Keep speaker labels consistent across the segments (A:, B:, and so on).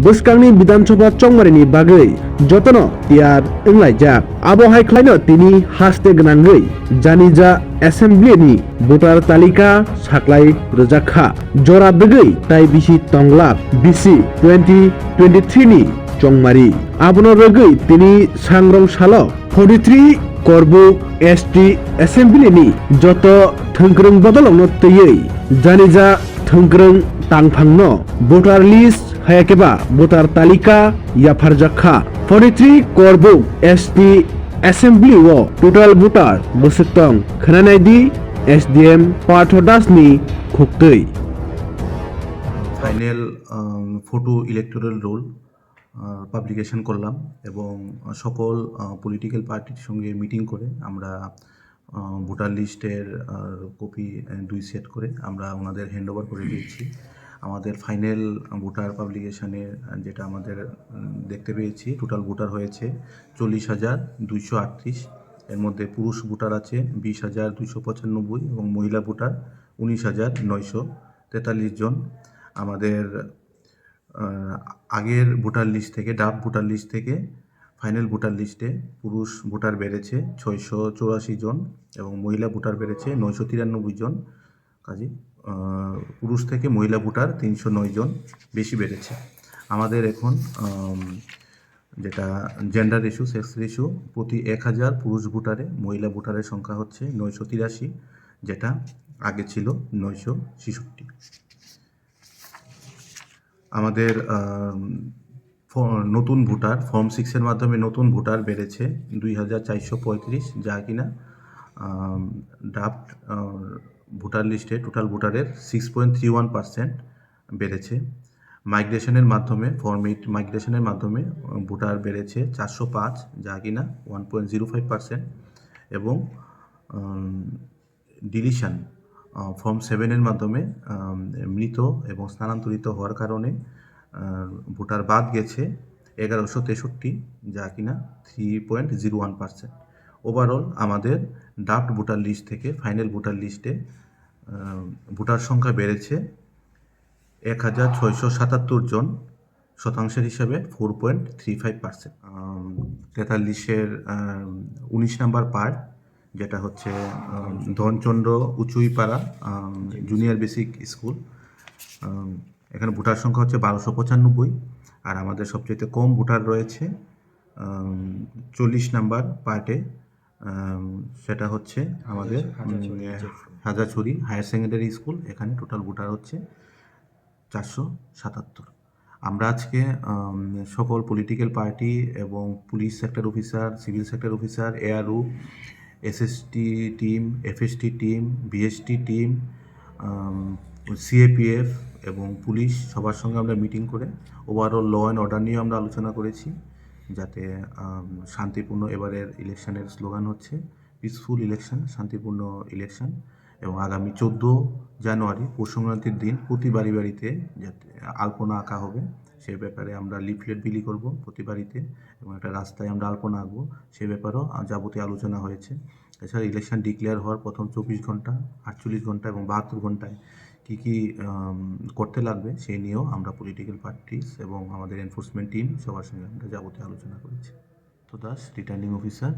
A: बोसकांनि विधानसभा चंमारिनि बागै जतन तियार ओंलाइजाक आबहाय ख्लायनो तिनि हास्ते गोनाङै जानिजा एसेम्ब्लिनि भोटार तालिका साख्लाय रोजाखा जरा दगै ताइ बिसि तंलाक बिसि 2023 नि चंमारी आबनो रगै तिनि सांग्रं सालो 43 kwrwng एसटी एसेम्ब्लिनि जत थंग्रं बदलावनो तैयै जानिजा थंग्रं तांफांनो भोटार लिस्ट हायाकेबा भोटार तालिका याफार जाखा 43 kwrwng एसटी एसेम्ब्ली वो टोटाल भोटार बोसोरतं खोनानायदि एसडीएम पार्थदासनि खुक्तै
B: final photo electoral roll publication করলাম এবং সকল পলিটিক্যাল পার্টির সঙ্গে মিটিং করে আমরা ভোটার লিস্টের কপি 2 সেট করে আমরা ওনাদের হ্যান্ড ওভার করে দিয়েছি। আমাদের ফাইনাল ভোটার পাবলিকেশনে যেটা আমাদের দেখতে পেয়েছি টোটাল ভোটার হয়েছে 40,238। এর মধ্যে পুরুষ ভোটার আছে 20,295 এবং মহিলা ভোটার 19,943 জন। আমাদের আগের ভোটার লিস্ট থেকে ডাফ ভোটার লিস্ট থেকে ফাইনাল ভোটার লিস্টে পুরুষ ভোটার বেড়েছে 684 জন এবং মহিলা ভোটার বেড়েছে 993 জন। কাজে পুরুষ থেকে মহিলা ভোটার 309 জন বেশি বেড়েছে। আমাদের এখন যেটা জেন্ডার রেশিও সেক্স রেশিও প্রতি 1000 পুরুষ ভোটারে মহিলা ভোটারের সংখ্যা হচ্ছে 983, যেটা আগে ছিল 966। আমাদের নতুন ভোটার ফর্ম 6-এর মাধ্যমে নতুন ভোটার বেড়েছে 2435, যা কিনা ড্রাফট ভোটার লিস্টে টোটাল ভোটারের 6.31% বেড়েছে। মাইগ্রেশনের মাধ্যমে ফর্ম 8 মাইগ্রেশনের মাধ্যমে ভোটার বেড়েছে 405, যা কিনা 1.05%। এবং ডিলিশন ফর্ম 7-এর মাধ্যমে মৃত এবং স্থানান্তরিত হওয়ার কারণে ভোটার বাদ গেছে 1163, যা কিনা 3.01%। ওভারঅল আমাদের ড্রাফট ভোটার লিস্ট থেকে ফাইনাল ভোটার লিস্টে ভোটার সংখ্যা বেড়েছে 1677 জন, শতাংশের হিসাবে 4.35%। 43-এর 19 নম্বর পার্ট, যেটা হচ্ছে ধনচন্দ্র উঁচুইপাড়া জুনিয়র বেসিক স্কুল, এখানে ভোটার সংখ্যা হচ্ছে 1295। আর আমাদের সবচেয়ে কম ভোটার রয়েছে 40 নম্বর পার্টে, সেটা হচ্ছে আমাদের হাজারছড়ি হায়ার সেকেন্ডারি স্কুল। এখানে টোটাল ভোটার হচ্ছে 477। আমরা আজকে সকল পলিটিক্যাল পার্টি এবং police sector officer, civil sector officer, ARO, SST team, FST team, BST team, CAPF এবং পুলিশ সবার সঙ্গে আমরা মিটিং করে ওভারঅল ল অ্যান্ড অর্ডার নিয়ে আমরা আলোচনা করেছি, যাতে শান্তিপূর্ণ এবারের ইলেকশনের স্লোগান হচ্ছে পিসফুল ইলেকশন, শান্তিপূর্ণ ইলেকশন। এবং আগামী 14 জানুয়ারি পৌষ সংক্রান্তির দিন প্রতি বাড়িতে যাতে আলপনা আঁকা হবে, সে ব্যাপারে আমরা লিফলেট বিলি করব প্রতি বাড়িতে, এবং একটা রাস্তায় আমরা আলপনা আঁকবো, সে ব্যাপারেও যাবতীয় আলোচনা হয়েছে। এছাড়া ইলেকশন ডিক্লেয়ার হওয়ার প্রথম 24 ঘন্টা, 48 ঘন্টা এবং 72 ঘন্টায় কী কী করতে লাগবে সেই নিয়েও আমরা পলিটিক্যাল পার্টিস এবং আমাদের এনফোর্সমেন্ট টিম সবার সঙ্গে আমরা যাবতীয় আলোচনা করেছি। তো Das, returning officer,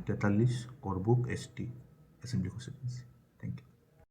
B: 43 kwrwng ST assembly constituency. Thank you.